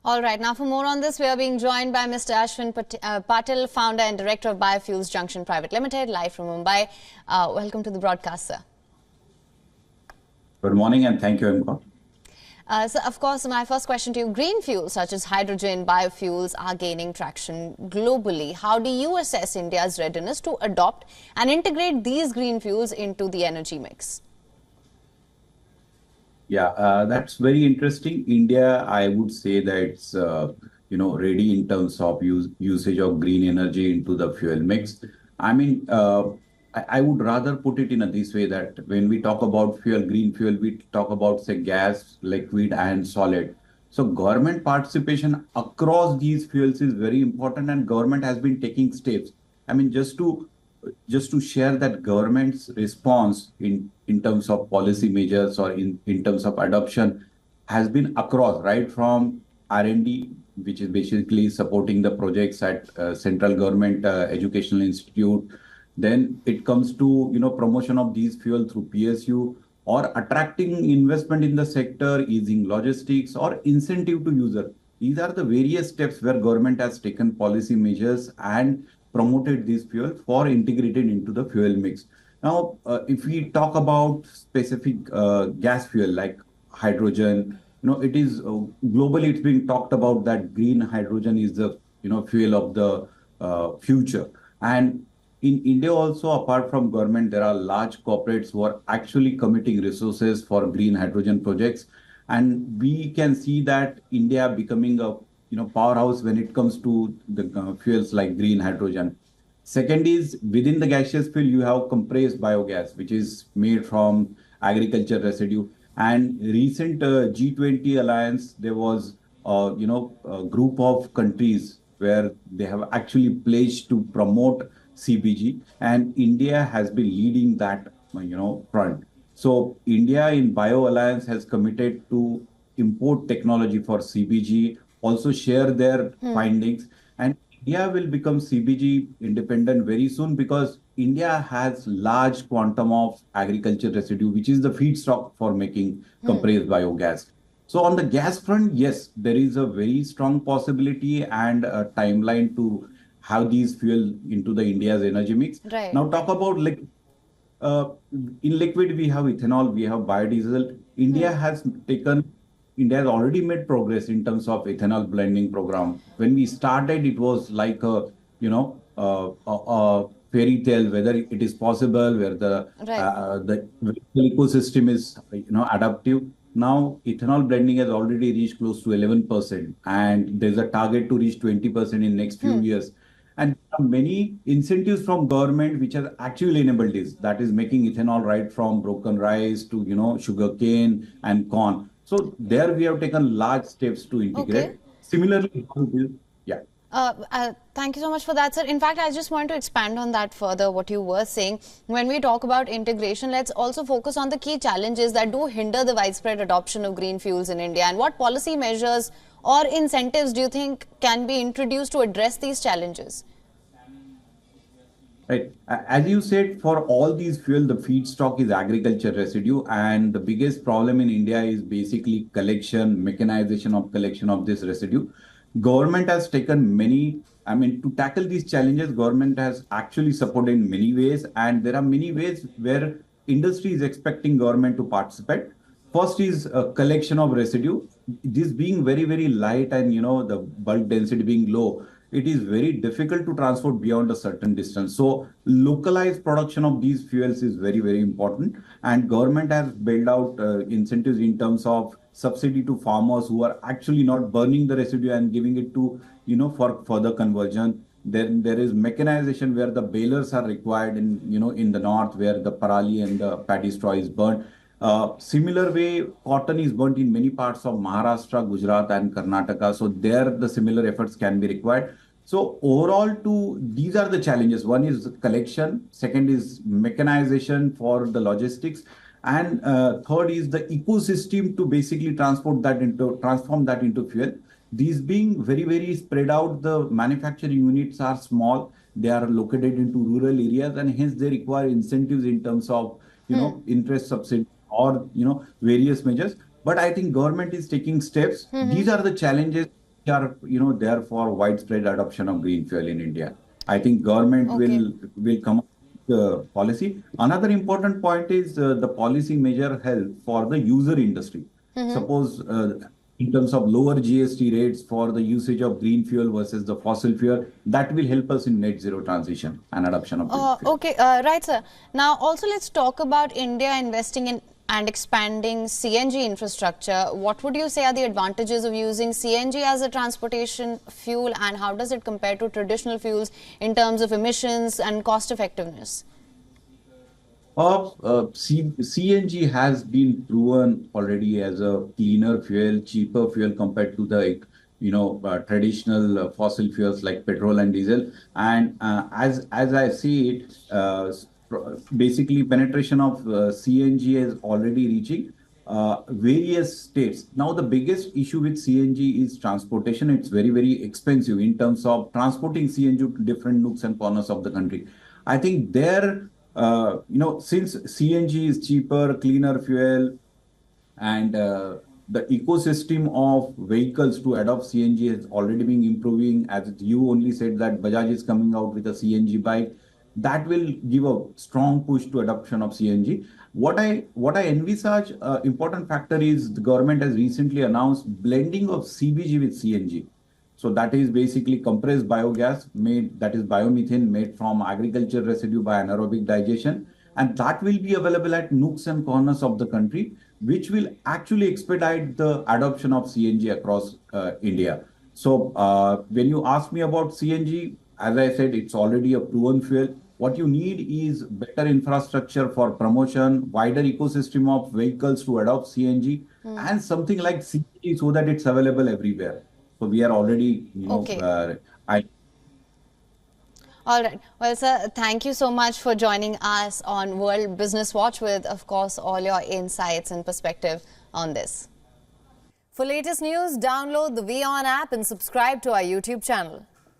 All right, now for more on this, we are being joined by Mr. Ashwin Patil, founder and director of Biofuels Junction Private Limited, live from Mumbai. Welcome to the broadcast, sir. Good morning and thank you, Amber. So, of course, my first question to you, green fuels such as hydrogen, biofuels are gaining traction globally. How do you assess India's readiness to adopt and integrate these green fuels into the energy mix? Yeah, that's very interesting. India, I would say that it's ready in terms of usage of green energy into the fuel mix. I mean, I would rather put it in this way that when we talk about fuel, green fuel, we talk about say gas, liquid, and solid. So government participation across these fuels is very important, and government has been taking steps. I mean, just to share that government's response in terms of policy measures or in terms of adoption has been across, right from R&D, which is basically supporting the projects at central government educational institute. Then it comes to promotion of these fuel through PSU or attracting investment in the sector, easing logistics or incentive to user. These are the various steps where government has taken policy measures and promoted this fuel for integrated into the fuel mix. Now, if we talk about specific gas fuel like hydrogen, it is globally it's being talked about that green hydrogen is the fuel of the future. And in India also, apart from government, there are large corporates who are actually committing resources for green hydrogen projects, and we can see that India becoming a powerhouse when it comes to the fuels like green hydrogen. Second is within the gaseous fuel, you have compressed biogas, which is made from agriculture residue. And recent G20 alliance, there was a group of countries where they have actually pledged to promote CBG, and India has been leading that front. So India in Bio Alliance has committed to import technology for CBG, also share their findings, and India will become CBG independent very soon because India has large quantum of agriculture residue, which is the feedstock for making compressed biogas. So on the gas front, yes, there is a very strong possibility and a timeline to have these fuel into the India's energy mix. Right. Now talk about in liquid, we have ethanol, we have biodiesel. India has already made progress in terms of ethanol blending program. When we started, it was like a fairy tale whether it is possible, where the ecosystem is adaptive. Now ethanol blending has already reached close to 11%, and there's a target to reach 20% in next few years. And there are many incentives from government which has actually enabled this. That is making ethanol right from broken rice to sugarcane and corn. So there we have taken large steps to integrate. Okay. Similarly, yeah. Thank you so much for that, sir. In fact, I just want to expand on that further, what you were saying. When we talk about integration, let's also focus on the key challenges that do hinder the widespread adoption of green fuels in India. And what policy measures or incentives do you think can be introduced to address these challenges? Right. As you said, for all these fuel, the feedstock is agriculture residue. And the biggest problem in India is basically mechanization of collection of this residue. Government has taken to tackle these challenges, government has actually supported in many ways. And there are many ways where industry is expecting government to participate. First is a collection of residue. This being very, very light and, the bulk density being low, it is very difficult to transport beyond a certain distance. So localized production of these fuels is very, very important. And government has built out incentives in terms of subsidy to farmers who are actually not burning the residue and giving it to, for further conversion. Then there is mechanization where the balers are required in the north where the parali and the paddy straw is burned. Similar way, cotton is burnt in many parts of Maharashtra, Gujarat, and Karnataka. So there, the similar efforts can be required. So overall, these are the challenges. One is collection. Second is mechanization for the logistics, and third is the ecosystem to basically transform that into fuel. These being very, very spread out, the manufacturing units are small. They are located into rural areas, and hence they require incentives in terms of interest subsidy or various measures. But I think government is taking steps. These are the challenges are, there for widespread adoption of green fuel in India. I think government Okay. will come up with the policy. Another important point is the policy measure help for the user industry. Suppose in terms of lower GST rates for the usage of green fuel versus the fossil fuel, that will help us in net zero transition and adoption of green fuel. Okay, right, sir. Now, also let's talk about India investing in and expanding CNG infrastructure. What would you say are the advantages of using CNG as a transportation fuel, and how does it compare to traditional fuels in terms of emissions and cost effectiveness? CNG has been proven already as a cleaner fuel, cheaper fuel compared to the traditional fossil fuels like petrol and diesel. And as I see it, basically penetration of CNG is already reaching various states. Now, the biggest issue with CNG is transportation. It's very expensive in terms of transporting CNG to different nooks and corners of the country. I think there since CNG is cheaper, cleaner fuel, and the ecosystem of vehicles to adopt CNG has already been improving. As you only said that Bajaj is coming out with a CNG bike, that will give a strong push to adoption of CNG. What I envisage important factor is the government has recently announced blending of CBG with CNG. So that is basically compressed biogas made, that is biomethane made from agriculture residue by anaerobic digestion. And that will be available at nooks and corners of the country, which will actually expedite the adoption of CNG across India. So when you ask me about CNG, as I said, it's already a proven fuel. What you need is better infrastructure for promotion, wider ecosystem of vehicles to adopt CNG, and something like CNG so that it's available everywhere. So we are already, Okay. I All right. Well, sir, thank you so much for joining us on World Business Watch with, of course, all your insights and perspective on this. For latest news, download the WION app and subscribe to our YouTube channel.